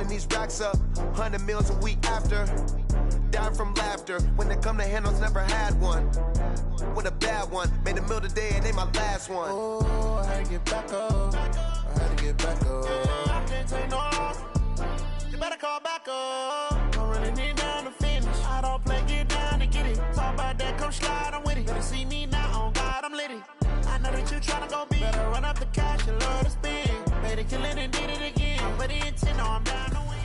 running these racks up, 100 meals a week after. Dying from laughter, when it come to handles, never had one. With a bad one, made a meal today and they my last one. Oh, I had to get back up, I had to get back up. I can't take no loss, you better call back up. Don't really need down to finish, I don't play, get down to get it. Talk about that, come slide, I'm with it. Better see me now, on God, I'm litty. I know that you tryna go big, better run up the cash, you love to spend. Made a killing and did it again, I'm put it in 10, no, I'm down to win.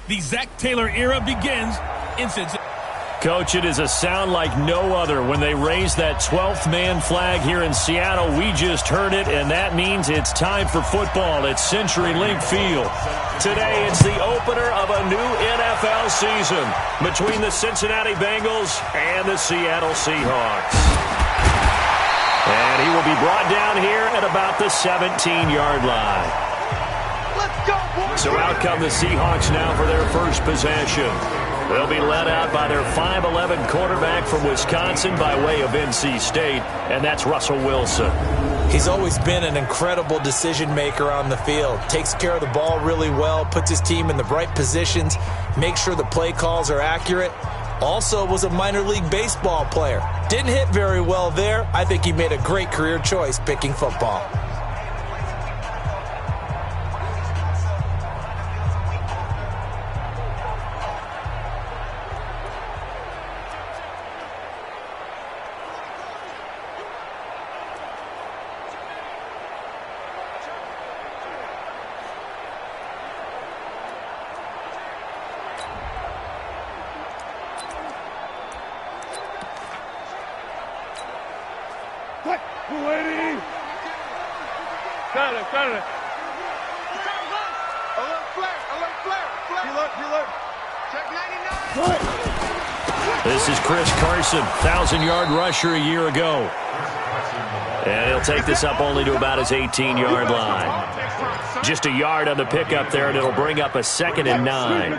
The Zach Taylor era begins in Cincinnati. Coach, it is a sound like no other when they raise that 12th man flag here in Seattle. We just heard it, and that means it's time for football at CenturyLink Field. Today, it's the opener of a new NFL season between the Cincinnati Bengals and the Seattle Seahawks. And he will be brought down here at about the 17-yard line. So out come the Seahawks now for their first possession. They'll be led out by their 5'11 quarterback from Wisconsin by way of NC State, and that's Russell Wilson. He's always been an incredible decision maker on the field. Takes care of the ball really well, puts his team in the right positions, makes sure the play calls are accurate. Also was a minor league baseball player. Didn't hit very well there. I think he made a great career choice picking football. This is Chris Carson, 1,000-yard rusher a year ago. And he'll take this up only to about his 18-yard line. Just a yard on the pickup there, and it'll bring up a 2nd and 9.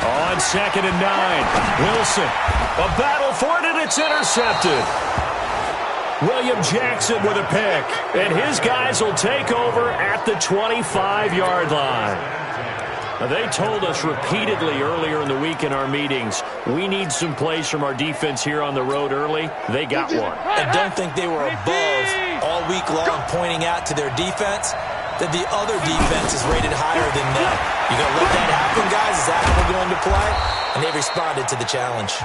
On 2nd and 9, Wilson. A battle for it, and it's intercepted. William Jackson with a pick, and his guys will take over at the 25-yard line. Now, they told us repeatedly earlier in the week in our meetings, we need some plays from our defense here on the road early. They got one. I don't think they were above all week long pointing out to their defense that the other defense is rated higher than them. You going to let that happen, guys? Is that how we're going to play? And they responded to the challenge.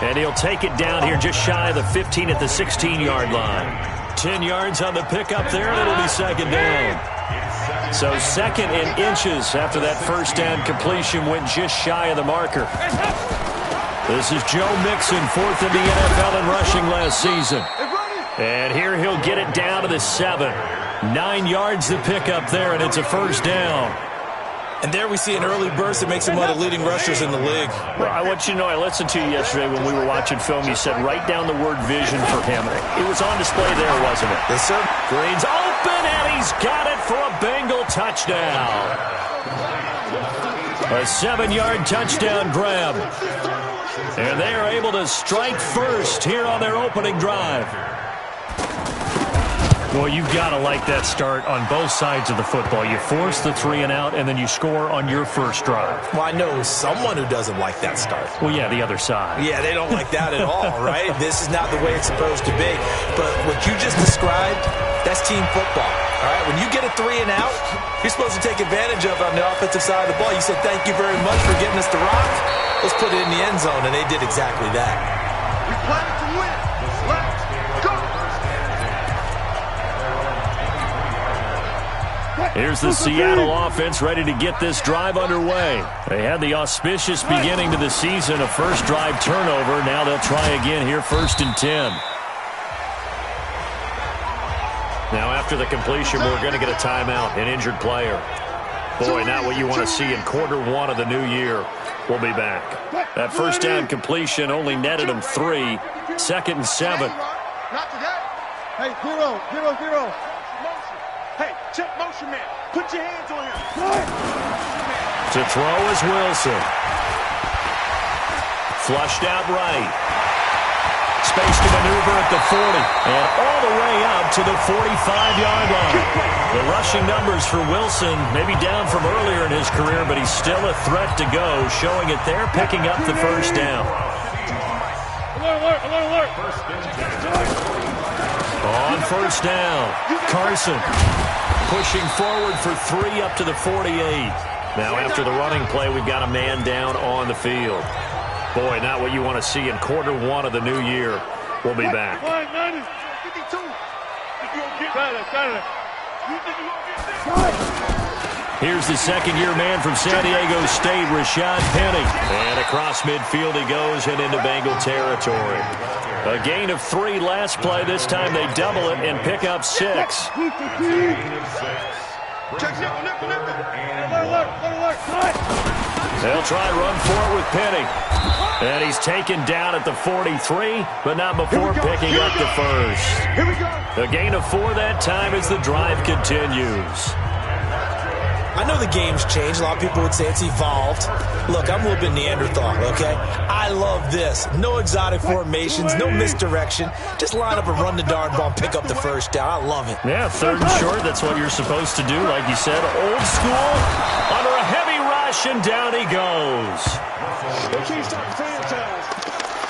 And he'll take it down here just shy of the 15 at the 16-yard line. 10 yards on the pickup there, and it'll be 2nd down. So 2nd and inches after that first down completion went just shy of the marker. This is Joe Mixon, 4th in the NFL in rushing last season. And here he'll get it down to the 7. 9 yards to pick up there, and it's a first down. And there we see an early burst that makes him one of the leading rushers in the league. Well, I want you to know, I listened to you yesterday when we were watching film. You said write down the word vision for him. It was on display there, wasn't it? Yes, sir. Green's open, and he's got it for a Bengal touchdown. A 7-yard touchdown grab. And they are able to strike first here on their opening drive. Well, you've got to like that start on both sides of the football. You force the 3 and out, and then you score on your first drive. Well, I know someone who doesn't like that start. Well, yeah, the other side. Yeah, they don't like that at all, right? This is not the way it's supposed to be. But what you just described, that's team football, all right? When you get a 3 and out, you're supposed to take advantage of it on the offensive side of the ball. You said, thank you very much for getting us the rock. Let's put it in the end zone, and they did exactly that. We play to win. Let's go. Here's the Seattle offense ready to get this drive underway. They had the auspicious beginning to the season, a first drive turnover. Now they'll try again here, 1st and 10. Now after the completion, we're going to get a timeout, an injured player. Boy, not what you want to see in quarter 1 of the new year. We'll be back. That first down completion only netted him 3. 2nd and 7. Not today. Hey, 0. Hey, check motion man. Put your hands on him. To throw is Wilson. Flushed out right. Space to maneuver at the 40. And all the way up to the 45-yard line. The rushing numbers for Wilson maybe down from earlier in his career, but he's still a threat to go, showing it there, picking up the first down. On first down, Carson pushing forward for 3 up to the 48. Now after the running play, we've got a man down on the field. Boy, not what you want to see in quarter 1 of the new year. We'll be back. Here's the second-year man from San Diego State, Rashad Penny. And across midfield he goes and into Bengal territory. A gain of 3 last play. This time they double it and pick up 6. They'll try and run for it with Penny. And he's taken down at the 43, but not before picking up the first. A gain of 4 that time as the drive continues. I know the game's changed. A lot of people would say it's evolved. Look, I'm a little bit Neanderthal, okay? I love this. No exotic formations, no misdirection. Just line up and run the darn ball and pick up the first down. I love it. Yeah, 3rd and short, that's what you're supposed to do. Like you said, old school, under a heavy rush, and down he goes.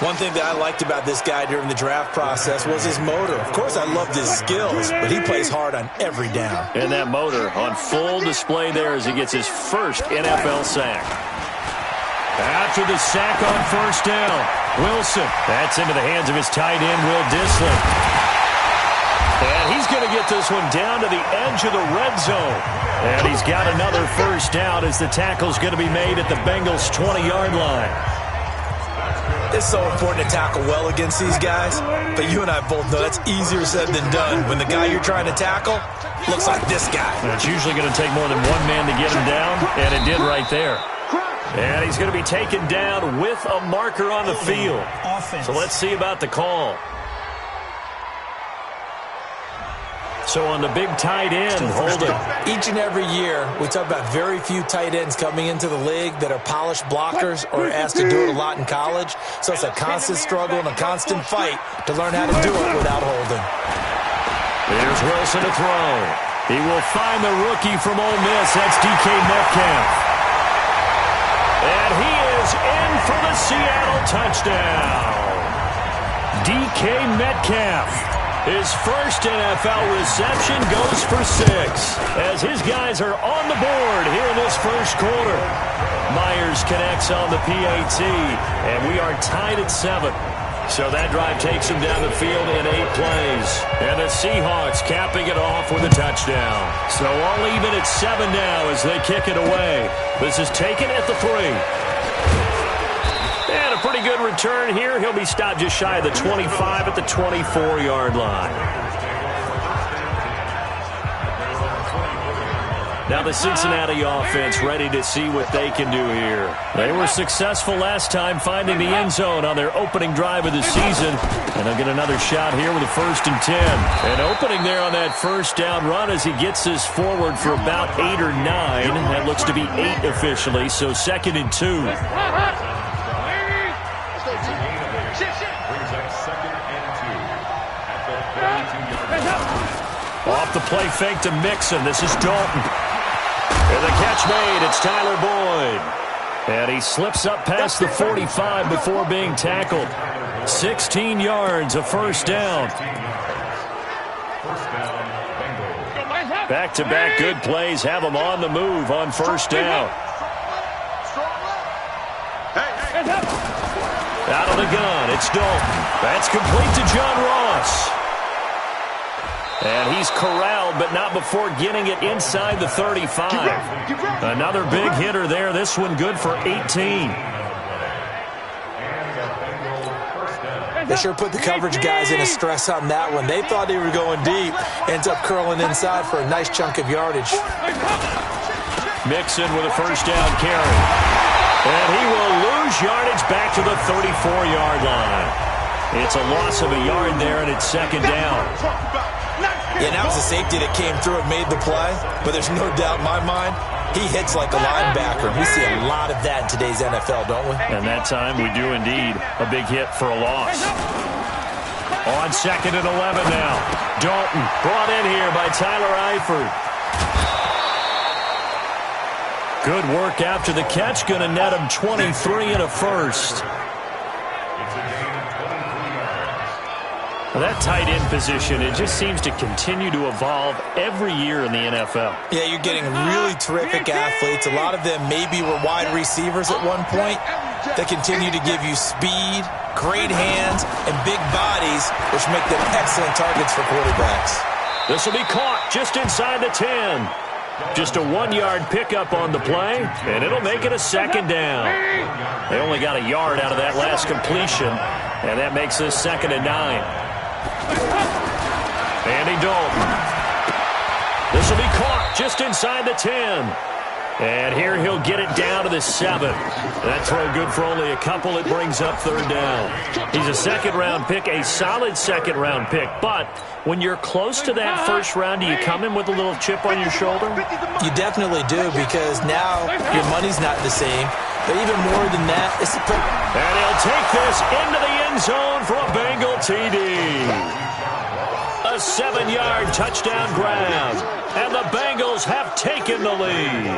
One thing that I liked about this guy during the draft process was his motor. Of course, I loved his skills, but he plays hard on every down. And that motor on full display there as he gets his first NFL sack. After the sack on first down, Wilson. That's into the hands of his tight end, Will Dissly. And he's going to get this one down to the edge of the red zone. And he's got another first down as the tackle's going to be made at the Bengals' 20-yard line. It's so important to tackle well against these guys, but you and I both know that's easier said than done when the guy you're trying to tackle looks like this guy. And it's usually going to take more than one man to get him down, and it did right there. And he's going to be taken down with a marker on the field. So let's see about the call. So on the big tight end, holding. Each and every year, we talk about very few tight ends coming into the league that are polished blockers or asked to do it a lot in college. So it's a constant struggle and a constant fight to learn how to do it without holding. Here's Wilson to throw. He will find the rookie from Ole Miss. That's DK Metcalf. And he is in for the Seattle touchdown. DK Metcalf. His first NFL reception goes for 6 as his guys are on the board here in this first quarter. Myers connects on the PAT, and we are tied at 7. So that drive takes him down the field in 8 plays. And the Seahawks capping it off with a touchdown. So all even at 7 now as they kick it away. This is taken at the 3. And a pretty good return here. He'll be stopped just shy of the 25 at the 24-yard line. Now the Cincinnati offense ready to see what they can do here. They were successful last time finding the end zone on their opening drive of the season. And they'll get another shot here with a 1st and 10. And opening there on that first down run as he gets this forward for about 8 or 9. That looks to be 8 officially, so 2nd and 2. Off the play fake to Mixon. This is Dalton. And the catch made. It's Tyler Boyd. And he slips up past the 45 before being tackled. 16 yards, a first down. Back-to-back good plays have him on the move on first down. Out of the gun, it's Dalton. That's complete to John Ross. And he's corralled, but not before getting it inside the 35. Another big hitter there. This one good for 18. They sure put the coverage guys in a stress on that one. They thought they were going deep. Ends up curling inside for a nice chunk of yardage. Mixon with a first down carry. And he will lose yardage back to the 34-yard line. It's a loss of a yard there, and it's 2nd down. Yeah, that was a safety that came through and made the play. But there's no doubt in my mind, he hits like a linebacker. We see a lot of that in today's NFL, don't we? And that time we do indeed. A big hit for a loss. On 2nd and 11 now. Dalton brought in here by Tyler Eifert. Good work after the catch. Going to net him 23 and a first. Well, that tight end position, it just seems to continue to evolve every year in the NFL. Yeah, you're getting really terrific athletes. A lot of them maybe were wide receivers at one point. They continue to give you speed, great hands, and big bodies, which make them excellent targets for quarterbacks. This will be caught just inside the 10. Just a 1-yard pickup on the play, and it'll make it a 2nd down. They only got a yard out of that last completion, and that makes this 2nd and 9. Andy Dalton. This will be caught just inside the 10. And here he'll get it down to the 7. That throw good for only a couple. It brings up 3rd down. He's a 2nd-round pick, a solid 2nd-round pick. But when you're close to that 1st round, do you come in with a little chip on your shoulder? You definitely do, because now your money's not the same. But even more than that, it's a... And he'll take this into the end zone for a Bengal TD. A 7-yard touchdown grab. And the Bengals have taken the lead.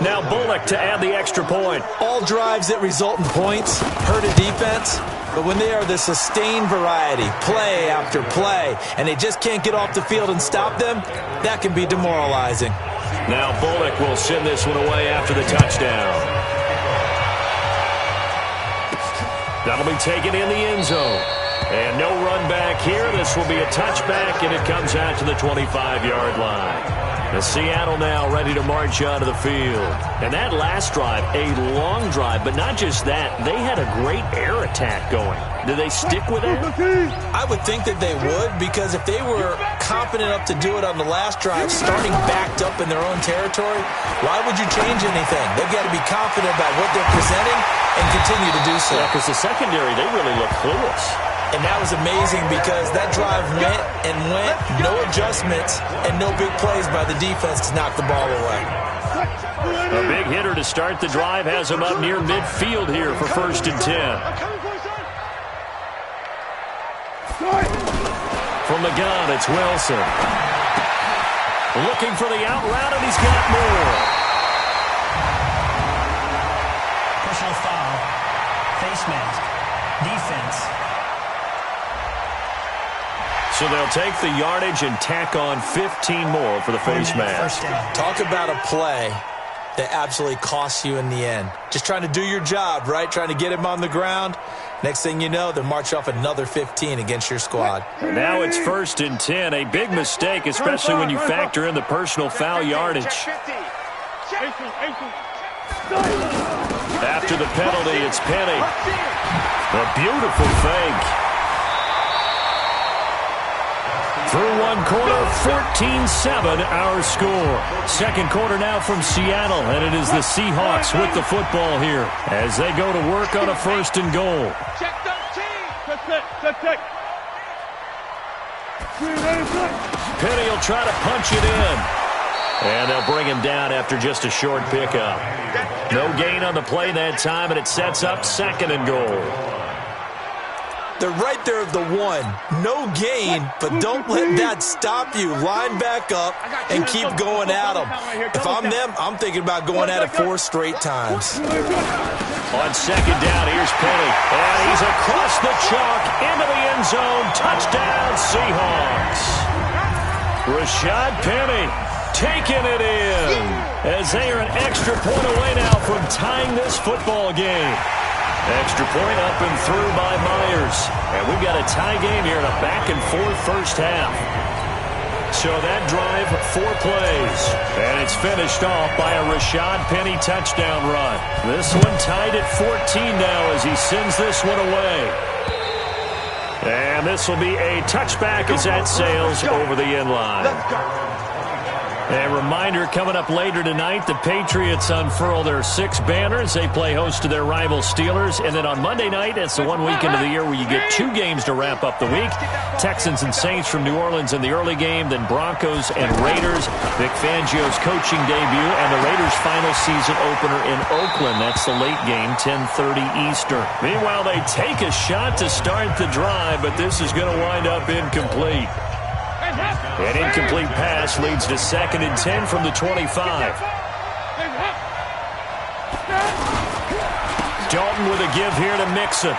Now Bullock to add the extra point. All drives that result in points hurt a defense. But when they are the sustained variety, play after play, and they just can't get off the field and stop them, that can be demoralizing. Now Bullock will send this one away after the touchdown. That'll be taken in the end zone. And no run back here. This will be a touchback, and it comes out to the 25-yard line. The Seattle now ready to march onto the field. And that last drive, a long drive, but not just that. They had a great air attack going. Do they stick with that? I would think that they would, because if they were confident enough to do it on the last drive, starting backed up in their own territory, why would you change anything? They've got to be confident about what they're presenting and continue to do so. Yeah, because the secondary, they really look clueless. And that was amazing, because that drive went and went, no adjustments, and no big plays by the defense to knock the ball away. A big hitter to start the drive has him up near midfield here for 1st and 10. From the gun, it's Wilson. Looking for the out route, and he's got more. Personal foul, face mask, defense. So they'll take the yardage and tack on 15 more for the face mask. Talk about a play that absolutely costs you in the end. Just trying to do your job, right? Trying to get him on the ground. Next thing you know, they'll march off another 15 against your squad. Now it's 1st and 10. A big mistake, especially when you factor in the personal foul yardage. After the penalty, it's Penny. A beautiful fake. Through one quarter, 14-7 our score. 2nd quarter now from Seattle, and it is the Seahawks with the football here as they go to work on a 1st and goal. Penny will try to punch it in. And they'll bring him down after just a short pickup. No gain on the play that time, and it sets up 2nd and goal. They're right there at the 1. No gain, but don't let that stop you. Line back up and keep going at them. If I'm them, I'm thinking about going at it 4 straight times. On 2nd down, here's Penny. And he's across the chalk into the end zone. Touchdown, Seahawks. Rashad Penny taking it in as they are an extra point away now from tying this football game. Extra point up and through by Myers. And we've got a tie game here in a back-and-forth first half. So that drive, 4 plays. And it's finished off by a Rashad Penny touchdown run. This one tied at 14 now as he sends this one away. And this will be a touchback as that sails over the end line. A reminder coming up later tonight, the Patriots unfurl their 6 banners. They play host to their rival Steelers. And then on Monday night, it's the one weekend of the year where you get 2 games to wrap up the week. Texans and Saints from New Orleans in the early game, then Broncos and Raiders. Vic Fangio's coaching debut and the Raiders' final season opener in Oakland. That's the late game, 10:30 Eastern. Meanwhile, they take a shot to start the drive, but this is going to wind up incomplete. An incomplete pass leads to 2nd and 10 from the 25. Dalton with a give here to Mixon.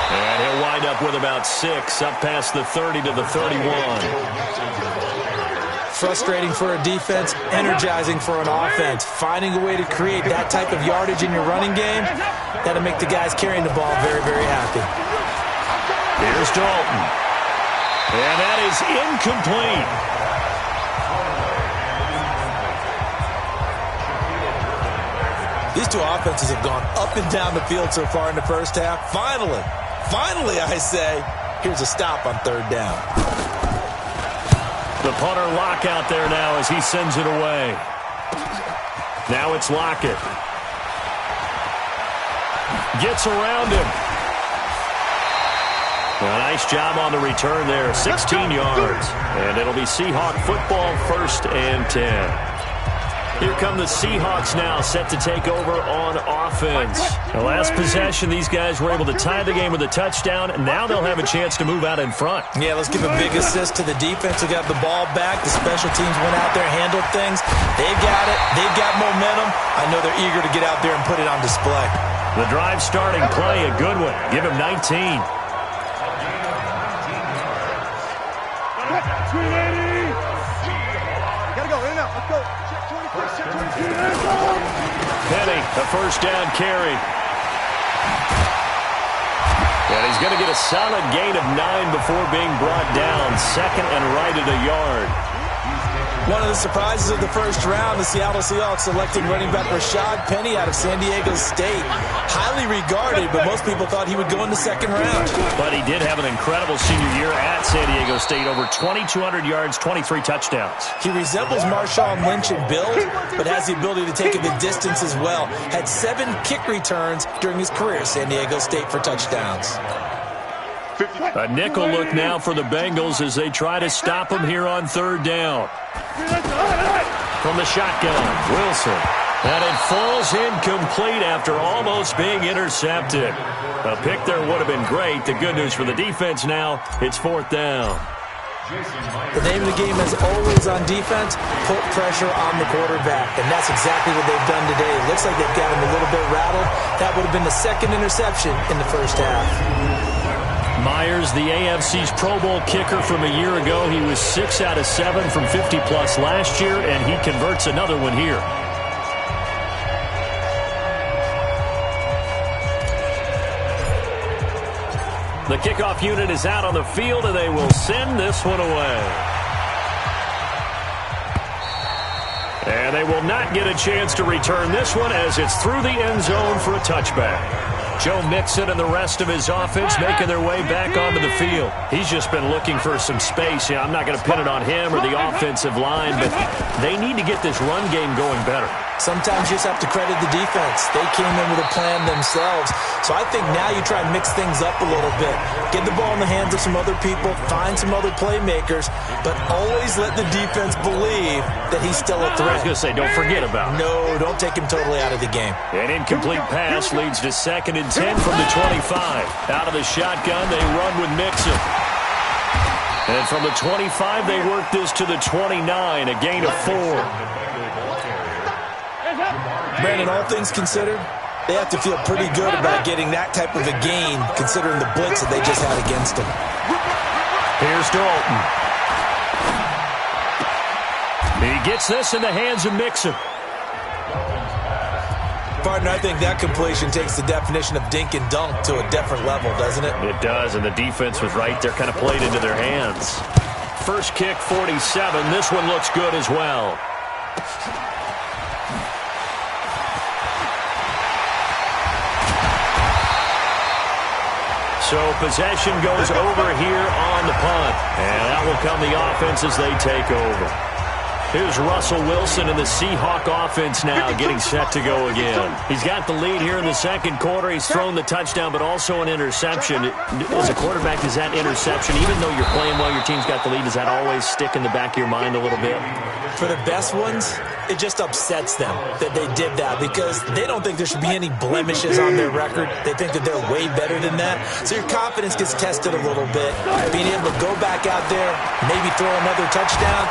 And he'll wind up with about 6, up past the 30 to the 31. Frustrating for a defense, energizing for an offense. Finding a way to create that type of yardage in your running game, that'll make the guys carrying the ball very, very happy. Here's Dalton. And that is incomplete. These two offenses have gone up and down the field so far in the first half. Finally, I say, here's a stop on 3rd down. The punter Lockett there now as he sends it away. Now it's Lockett. Gets around him. A nice job on the return there, 16 yards. And it'll be Seahawk football, 1st and 10. Here come the Seahawks now, set to take over on offense. The last possession, these guys were able to tie the game with a touchdown, and now they'll have a chance to move out in front. Yeah, let's give a big assist to the defense who got the ball back. The special teams went out there, handled things. They've got it. They've got momentum. I know they're eager to get out there and put it on display. The drive starting play, a good one. Give him 19. Penny, a 1st down carry. And he's going to get a solid gain of 9 before being brought down. 2nd and right at a yard. One of the surprises of the first round, the Seattle Seahawks selecting running back Rashad Penny out of San Diego State. Highly regarded, but most people thought he would go in the 2nd round. But he did have an incredible senior year at San Diego State. Over 2,200 yards, 23 touchdowns. He resembles Marshawn Lynch in build, but has the ability to take it the distance as well. Had 7 kick returns during his career at San Diego State for touchdowns. A nickel look now for the Bengals as they try to stop him here on 3rd down. From the shotgun, Wilson. And it falls incomplete after almost being intercepted. A pick there would have been great. The good news for the defense now, it's 4th down. The name of the game is always on defense, put pressure on the quarterback. And that's exactly what they've done today. It looks like they've got him a little bit rattled. That would have been the 2nd interception in the first half. Myers, the AFC's Pro Bowl kicker from a year ago. He was 6 out of 7 from 50-plus last year, and he converts another one here. The kickoff unit is out on the field, and they will send this one away. And they will not get a chance to return this one as it's through the end zone for a touchback. Joe Mixon and the rest of his offense making their way back onto the field. He's just been looking for some space. Yeah, I'm not going to pin it on him or the offensive line, but they need to get this run game going better. Sometimes you just have to credit the defense. They came in with a plan themselves. So I think now you try and mix things up a little bit. Get the ball in the hands of some other people, find some other playmakers, but always let the defense believe that he's still a threat. I was going to say, don't forget about him. No, don't take him totally out of the game. An incomplete pass leads to 2nd and 10 from the 25. Out of the shotgun, they run with Mixon. And from the 25, they work this to the 29, a gain of 4. Brandon, all things considered, they have to feel pretty good about getting that type of a gain, considering the blitz that they just had against them. Here's Dalton. He gets this in the hands of Mixon. Partner, I think that completion takes the definition of dink and dunk to a different level, doesn't it? It does, and the defense was right there, kind of played into their hands. First kick, 47. This one looks good as well. So possession goes over here on the punt. And that will come the offense as they take over. Here's Russell Wilson and the Seahawk offense now getting set to go again. He's got the lead here in the second quarter. He's thrown the touchdown, but also an interception. As a quarterback, does that interception, even though you're playing well, your team's got the lead, does that always stick in the back of your mind a little bit? For the best ones, it just upsets them that they did that because they don't think there should be any blemishes on their record. They think that they're way better than that. So your confidence gets tested a little bit. Being able to go back out there, maybe throw another touchdown,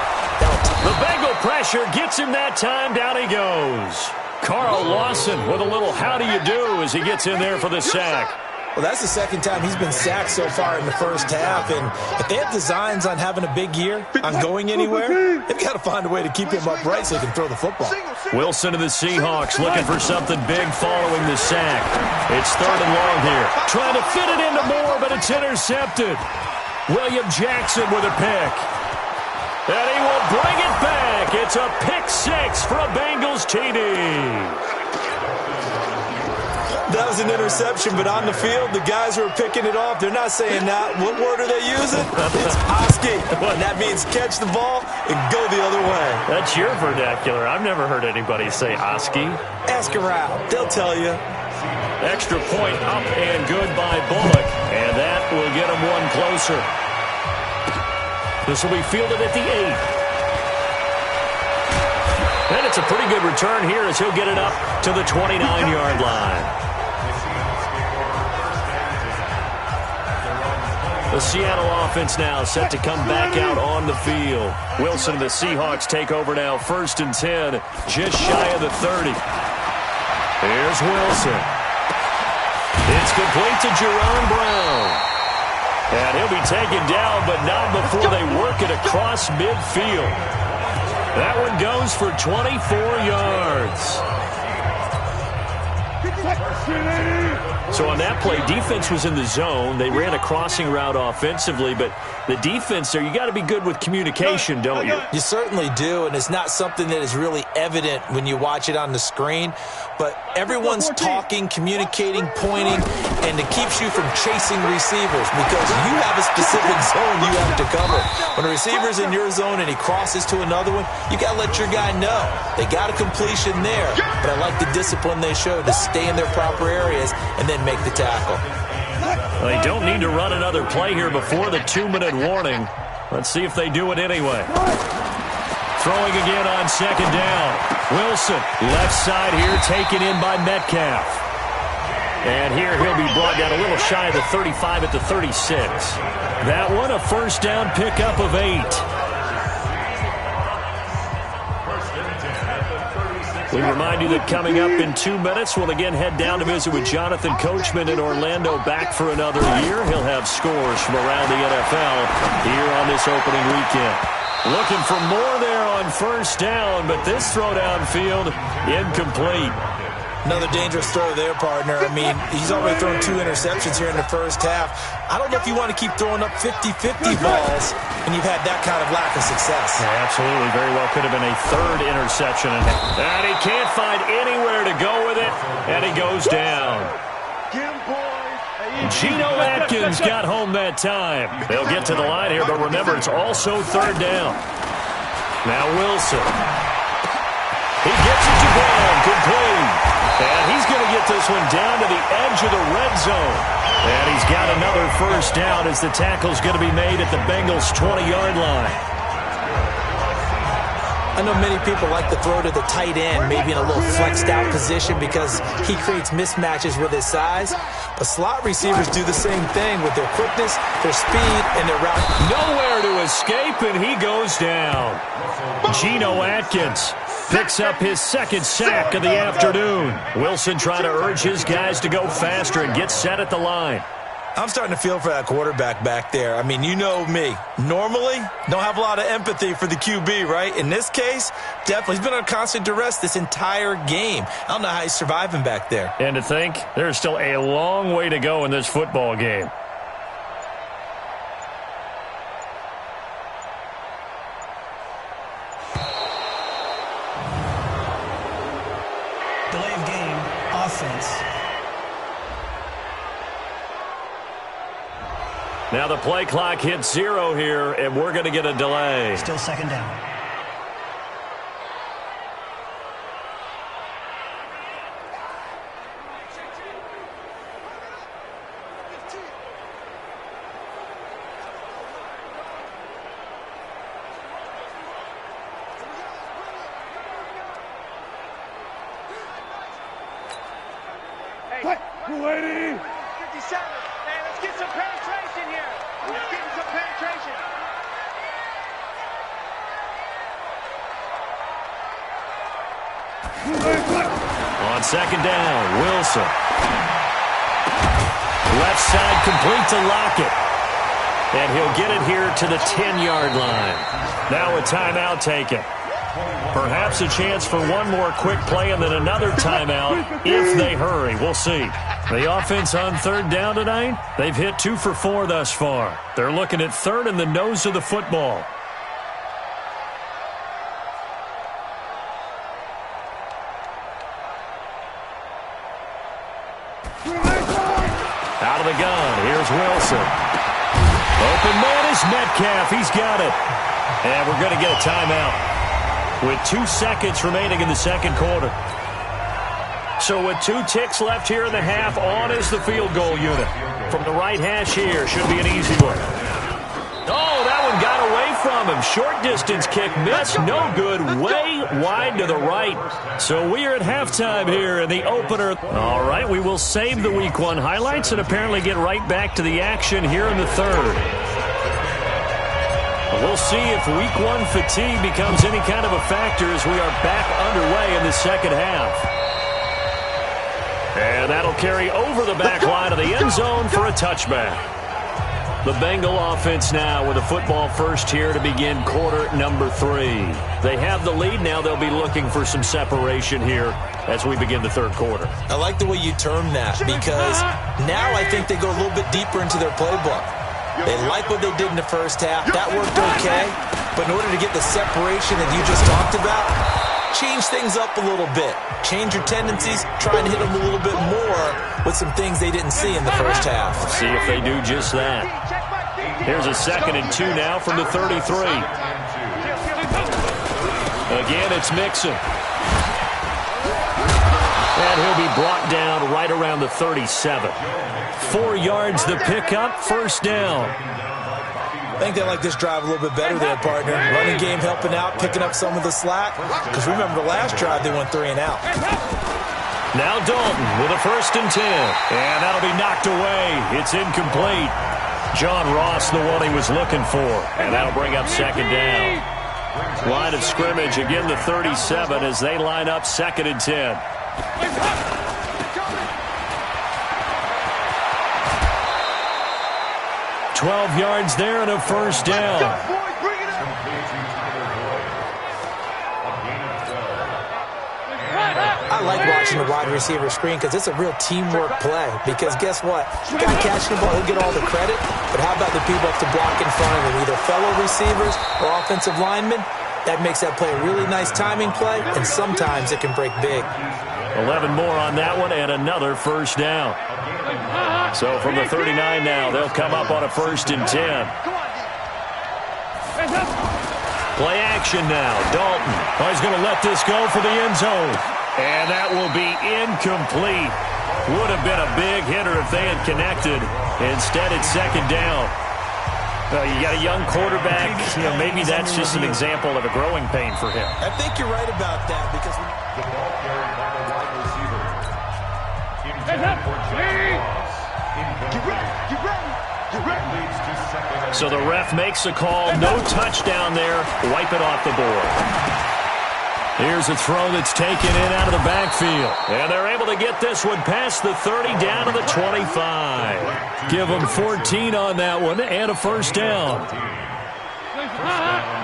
the Bengal pressure gets him that time. Down he goes. Carl Lawson with a little how do you do as he gets in there for the sack. Well, that's the second time he's been sacked so far in the first half. And if they have designs on having a big year, on going anywhere, they've got to find a way to keep him upright so he can throw the football. Wilson and the Seahawks looking for something big following the sack. It's 3rd and long here. Trying to fit it into Moore, but it's intercepted. William Jackson with a pick. And he will bring it back. It's a pick 6 for a Bengals TD. That was an interception, but on the field, the guys who are picking it off, they're not saying that. What word are they using? It's Oski. And that means catch the ball and go the other way. That's your vernacular. I've never heard anybody say Oski. Ask around. They'll tell you. Extra point up and good by Bullock. And that will get him one closer. This will be fielded at the 8. And it's a pretty good return here as he'll get it up to the 29-yard line. The Seattle offense now set to come back out on the field. Wilson and the Seahawks take over now, 1st and 10, just shy of the 30. Here's Wilson. It's complete to Jerron Brown. And he'll be taken down, but not before they work it across midfield. That one goes for 24 yards. So on that play, defense was in the zone. They ran a crossing route offensively, but the defense there, you got to be good with communication, don't you? You certainly do, and it's not something that is really evident when you watch it on the screen. But everyone's talking, communicating, pointing, and it keeps you from chasing receivers because you have a specific zone you have to cover. When a receiver's in your zone and he crosses to another one, you got to let your guy know. They got a completion there, but I like the discipline they show to stay in their proper areas and then make the tackle. They don't need to run another play here before the 2-minute warning. Let's see if they do it anyway. Throwing again on 2nd down. Wilson, left side here, taken in by Metcalf. And here he'll be brought down a little shy of the 35 at the 36. That one, a 1st down pickup of 8. We remind you that coming up in 2 minutes, we'll again head down to visit with Jonathan Coachman in Orlando, back for another year. He'll have scores from around the NFL here on this opening weekend. Looking for more there on 1st down, but this throw downfield incomplete. Another dangerous throw there, partner. I mean, he's already thrown 2 interceptions here in the first half. I don't know if you want to keep throwing up 50-50 balls when you've had that kind of lack of success. Yeah, absolutely. Very well could have been a 3rd interception. And he can't find anywhere to go with it, and he goes down. Geno Atkins got home that time. They'll get to the line here, but remember, it's also 3rd down. Now Wilson. He gets it to Brown, complete. And he's going to get this one down to the edge of the red zone. And he's got another 1st down as the tackle's going to be made at the Bengals' 20-yard line. I know many people like to throw to the tight end, maybe in a little flexed out position because he creates mismatches with his size. But slot receivers do the same thing with their quickness, their speed, and their route. Nowhere to escape, and he goes down. Geno Atkins picks up his 2nd sack of the afternoon. Wilson trying to urge his guys to go faster and get set at the line. I'm starting to feel for that quarterback back there. I mean, you know me. Normally, don't have a lot of empathy for the QB, right? In this case, definitely. He's been on constant duress this entire game. I don't know how he's surviving back there. And to think, there's still a long way to go in this football game. Delay of game, offense. Now the play clock hits 0 here, and we're going to get a delay. Still 2nd down. Lady. 57. Hey, let's get some penetration here. Let's get some penetration. On second down, Wilson. Left side complete to Lockett. And he'll get it here to the 10-yard line. Now a timeout taken. Perhaps a chance for one more quick play and then another timeout if they hurry. We'll see. The offense on third down tonight, they've hit 2 for 4 thus far. They're looking at third and the nose of the football. Out of the gun, here's Wilson. Open man is Metcalf. He's got it. And we're going to get a timeout with 2 seconds remaining in the second quarter. So with 2 ticks left here in the half, on is the field goal unit. From the right hash here, should be an easy one. Oh, that one got away from him. Short distance kick missed. No good. Way wide to the right. So we are at halftime here in the opener. All right, we will save the Week 1 highlights and apparently get right back to the action here in the third. We'll see if Week 1 fatigue becomes any kind of a factor as we are back underway in the second half. And that'll carry over the back line of the end zone for a touchback. The Bengal offense now with a football first here to begin quarter number 3. They have the lead now. They'll be looking for some separation here as we begin the third quarter. I like the way you term that because now I think they go a little bit deeper into their playbook. They like what they did in the first half. That worked okay. But in order to get the separation that you just talked about, change things up a little bit. Change your tendencies. Try and hit them a little bit more with some things they didn't see in the first half. See if they do just that. Here's a 2nd and 2 now from the 33. Again, it's Mixon. And he'll be brought down right around the 37. 4 yards the pickup, first down. I think they like this drive a little bit better there, partner. Running game helping out, picking up some of the slack. Because remember the last drive, they went 3 and out. Now Dalton with a 1st and 10. And that'll be knocked away. It's incomplete. John Ross, the one he was looking for. And that'll bring up 2nd down. Line of scrimmage, again the 37 as they line up 2nd and 10. 12 yards there and a first down. I like watching the wide receiver screen because it's a real teamwork play. Because guess what? The guy catching the ball, he'll get all the credit. But how about the people up to block in front of him, either fellow receivers or offensive linemen? That makes that play a really nice timing play, and sometimes it can break big. 11 more on that one and another first down. So from the 39 now, they'll come up on a 1st and 10. Play action now. Dalton. Oh, he's going to let this go for the end zone. And that will be incomplete. Would have been a big hitter if they had connected. Instead, it's 2nd down. You got a young quarterback. You know, maybe that's just an example of a growing pain for him. I think you're right about that because the ball carried by the wide receiver. So the ref makes a call. No touchdown there. Wipe it off the board. Here's a throw that's taken in out of the backfield. And they're able to get this one past the 30 down to the 25. Give them 14 on that one and a first down.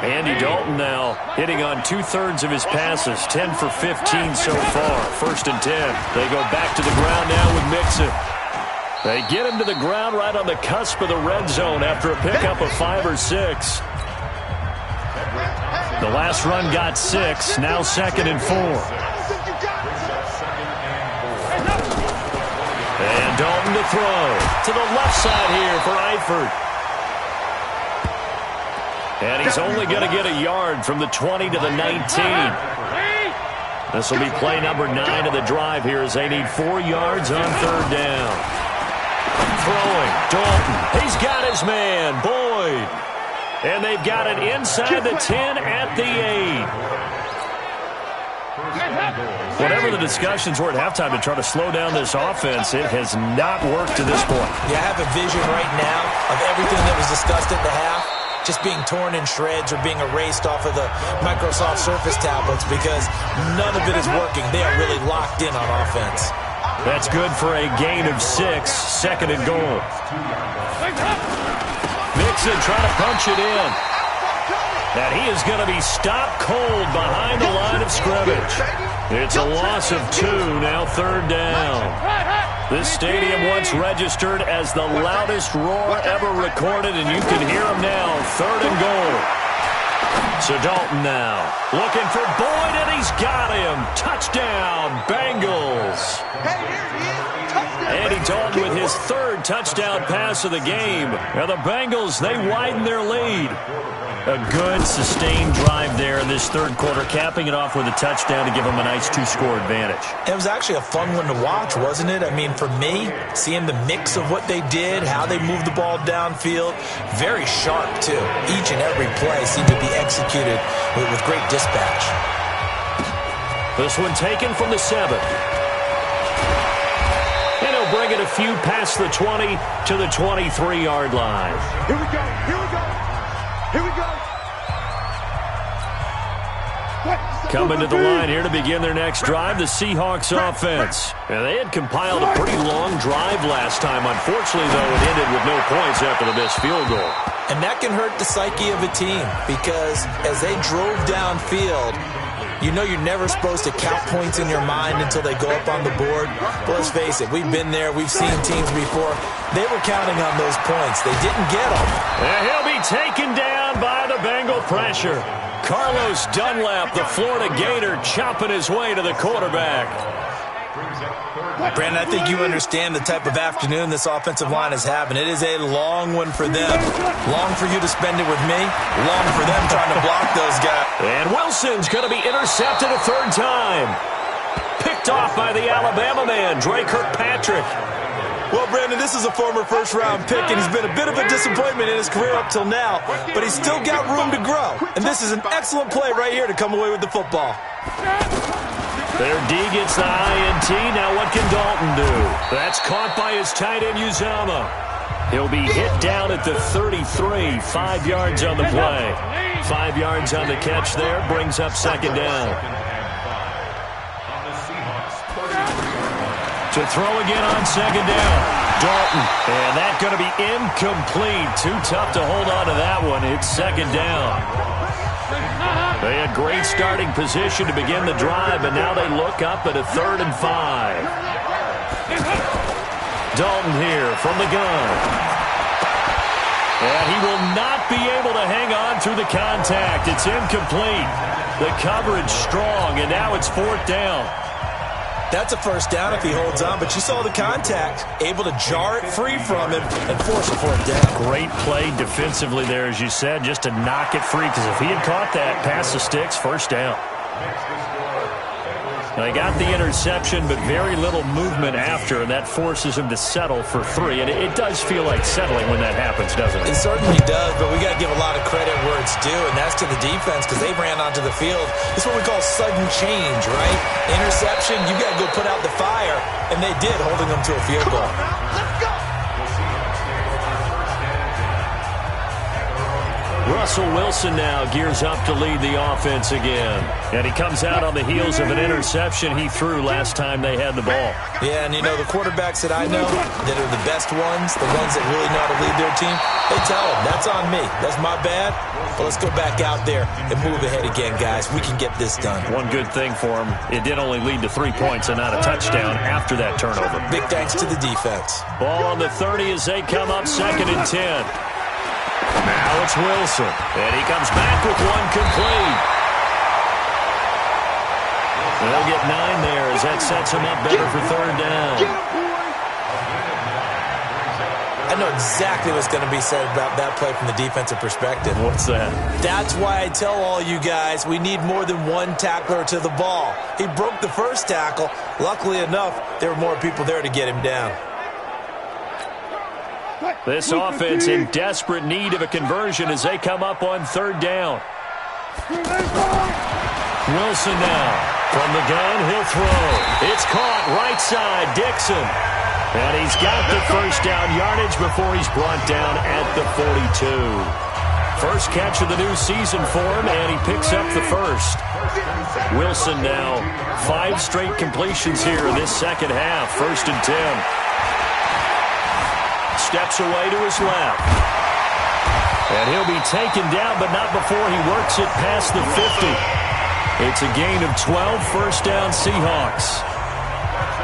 Andy Dalton now hitting on 2/3 of his passes. 10 for 15 so far. 1st and 10. They go back to the ground now with Mixon. They get him to the ground right on the cusp of the red zone after a pickup of 5 or 6. The last run got 6. Now 2nd and 4. And Dalton to throw. To the left side here for Eifert. And he's only going to get a yard from the 20 to the 19. This will be play number 9 of the drive here as they need 4 yards on 3rd down. Throwing. Dalton. He's got his man. Boyd. And they've got it inside the 10 at the 8. Whatever the discussions were at halftime to try to slow down this offense, it has not worked to this point. Yeah, I have a vision right now of everything that was discussed at the half just being torn in shreds or being erased off of the Microsoft Surface tablets because none of it is working. They are really locked in on offense. That's good for a gain of 6, 2nd and goal. Mixon trying to punch it in. And he is going to be stopped cold behind the line of scrimmage. It's a loss of 2, now 3rd down. This stadium once registered as the loudest roar ever recorded, and you can hear him now, 3rd and goal. So Dalton now looking for Boyd, and he's got him. Touchdown, Bengals. Andy Dalton with his 3rd touchdown pass of the game. Now the Bengals, they widen their lead. A good, sustained drive there in this 3rd quarter, capping it off with a touchdown to give them a nice 2-score advantage. It was actually a fun one to watch, wasn't it? I mean, for me, seeing the mix of what they did, how they moved the ball downfield, very sharp, too. Each and every play seemed to be executed with great dispatch. This one taken from the 7. And he'll bring it a few past the 20 to the 23-yard line. Here we go. Here we go. Here we go. Coming to the line here to begin their next drive, the Seahawks offense. And they had compiled a pretty long drive last time. Unfortunately, though, it ended with no points after the missed field goal. And that can hurt the psyche of a team because as they drove downfield, you know you're never supposed to count points in your mind until they go up on the board. But let's face it, we've been there. We've seen teams before. They were counting on those points. They didn't get them. And he'll be taken down by the Bengal pressure. Carlos Dunlap, the Florida Gator, chopping his way to the quarterback. Brandon, I think you understand the type of afternoon this offensive line is having. It is a long one for them. Long for you to spend it with me. Long for them trying to block those guys. And Wilson's going to be intercepted a 3rd time. Picked off by the Alabama man, Dre Kirkpatrick. Well, Brandon, this is a former first-round pick, and he's been a bit of a disappointment in his career up till now, but he's still got room to grow. And this is an excellent play right here to come away with the football. Their D gets the INT. Now what can Dalton do? That's caught by his tight end, Uzama. He'll be hit down at the 33, 5 yards on the play. 5 yards on the catch there, brings up 2nd down. To throw again on 2nd down. Dalton, and that's going to be incomplete. Too tough to hold on to that one. It's 2nd down. They had great starting position to begin the drive, and now they look up at a 3rd and 5. Dalton here from the gun. And he will not be able to hang on through the contact. It's incomplete. The coverage strong, and now it's 4th down. That's a 1st down if he holds on, but you saw the contact. Able to jar it free from him and force a 4th down. Great play defensively there, as you said, just to knock it free, because if he had caught that, past the sticks, 1st down. They got the interception, but very little movement after, and that forces him to settle for 3. And it does feel like settling when that happens, doesn't it? It certainly does, but we got to give a lot of credit where it's due, and that's to the defense because they ran onto the field. It's what we call sudden change, right? Interception, you got to go put out the fire, and they did, holding them to a field goal. Let's go. Russell Wilson now gears up to lead the offense again. And he comes out on the heels of an interception he threw last time they had the ball. Yeah, and you know, the quarterbacks that I know that are the best ones, the ones that really know how to lead their team, they tell them, that's on me. That's my bad. But let's go back out there and move ahead again, guys. We can get this done. One good thing for him, it did only lead to 3 points and not a touchdown after that turnover. Big thanks to the defense. Ball on the 30 as they come up 2nd and 10. Now it's Wilson, and he comes back with one complete. They'll get 9 there as that sets him up better for 3rd down. I know exactly what's going to be said about that play from the defensive perspective. What's that? That's why I tell all you guys we need more than one tackler to the ball. He broke the first tackle. Luckily enough, there were more people there to get him down. This offense in desperate need of a conversion as they come up on 3rd down. Wilson now From the gun, he'll throw. It's caught right side, Dixon. And he's got the first down yardage before he's brought down at the 42. First catch of the new season for him, and he picks up the first. Wilson now 5 straight completions here in this second half. 1st and 10. Steps away to his left. And he'll be taken down, but not before he works it past the 50. It's a gain of 12, first down Seahawks.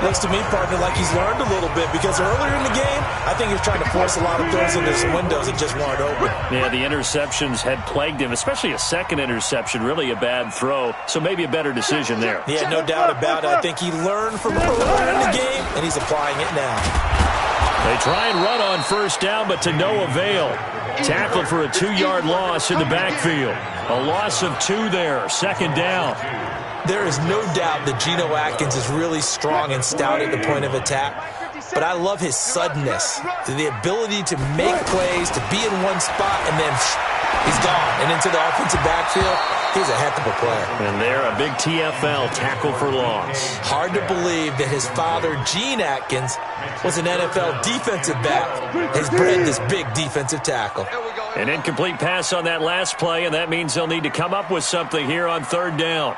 Looks to me, partner, like he's learned a little bit, because earlier in the game, I think he was trying to force a lot of throws into some windows that just weren't open. Yeah, the interceptions had plagued him, especially a second interception, really a bad throw, so maybe a better decision there. Yeah, no doubt about it. I think he learned from earlier in the game, and he's applying it now. They try and run on first down, but to no avail. Tackled for a 2-yard loss in the backfield. A loss of 2 there, 2nd down. There is no doubt that Geno Atkins is really strong and stout at the point of attack, but I love his suddenness, the ability to make plays, to be in one spot, and then he's gone. And into the offensive backfield, he's a heck of a player. And there, a big TFL, tackle for loss. Hard to believe that his father, Gene Atkins, was an NFL defensive back. He's bred this big defensive tackle. An incomplete pass on that last play, and that means they'll need to come up with something here on 3rd down.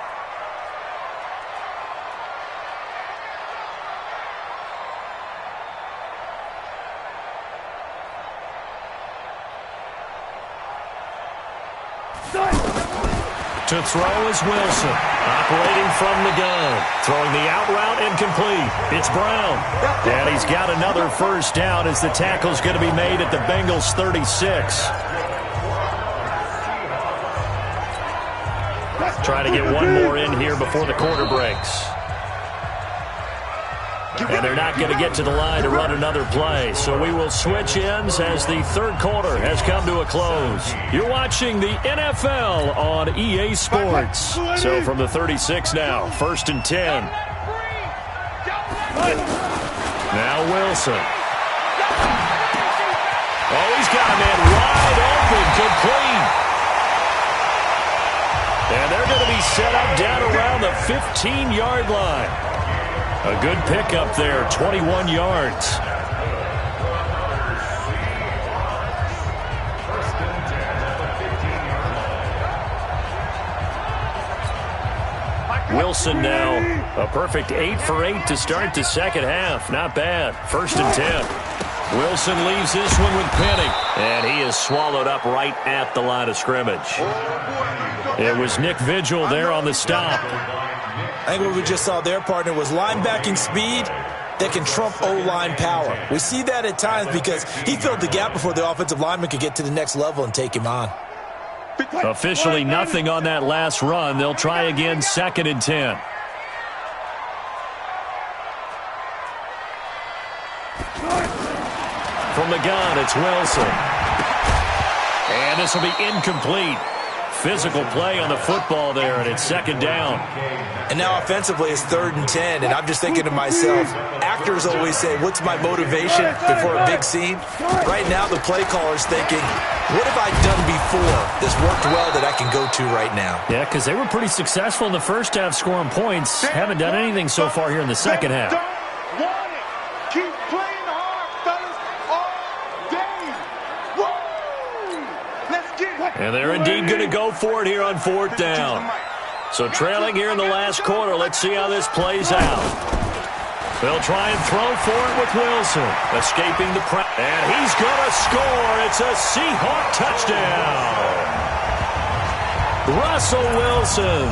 To throw is Wilson, operating from the gun. Throwing the out route incomplete. It's Brown. And he's got another first down as the tackle's going to be made at the Bengals' 36. Trying to get one more in here before the quarter breaks. And they're not going to get to the line to run another play. So we will switch ends as the 3rd quarter has come to a close. You're watching the NFL on EA Sports. So from the 36 now, 1st and 10. Now Wilson. Oh, he's got a man wide open, complete. And they're going to be set up down around the 15-yard line. A good pickup there, 21 yards. Wilson now, a perfect 8 for 8 to start the second half. Not bad. 1st and 10. Wilson leaves this one with Penny, and he is swallowed up right at the line of scrimmage. It was Nick Vigil there on the stop. I think what we just saw there, partner, was linebacking speed that can trump O-line power. We see that at times because he filled the gap before the offensive lineman could get to the next level and take him on. Officially nothing on that last run. They'll try again, 2nd and 10. From the gun, it's Wilson. And this will be incomplete. Physical play on the football there, and it's 2nd down. And now offensively it's 3rd and 10, and I'm just thinking to myself, actors always say, what's my motivation before a big scene? Right now the play caller's thinking, what have I done before that's worked well that I can go to right now? Yeah, because they were pretty successful in the first half scoring points. Haven't done anything so far here in the second half. Keep playing hard, fellas, all day. Woo! Let's get it. And they're indeed going to go for it here on 4th down. So trailing here in the last quarter, let's see how this plays out. They'll try and throw for it with Wilson. Escaping the press. And he's going to score. It's a Seahawk touchdown. Russell Wilson.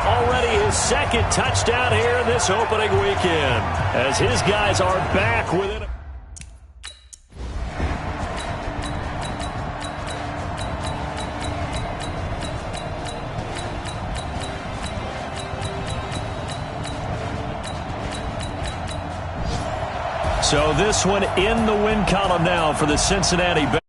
Already his 2nd touchdown here this opening weekend. As his guys are back within a... So this one in the win column now for the Cincinnati Bengals.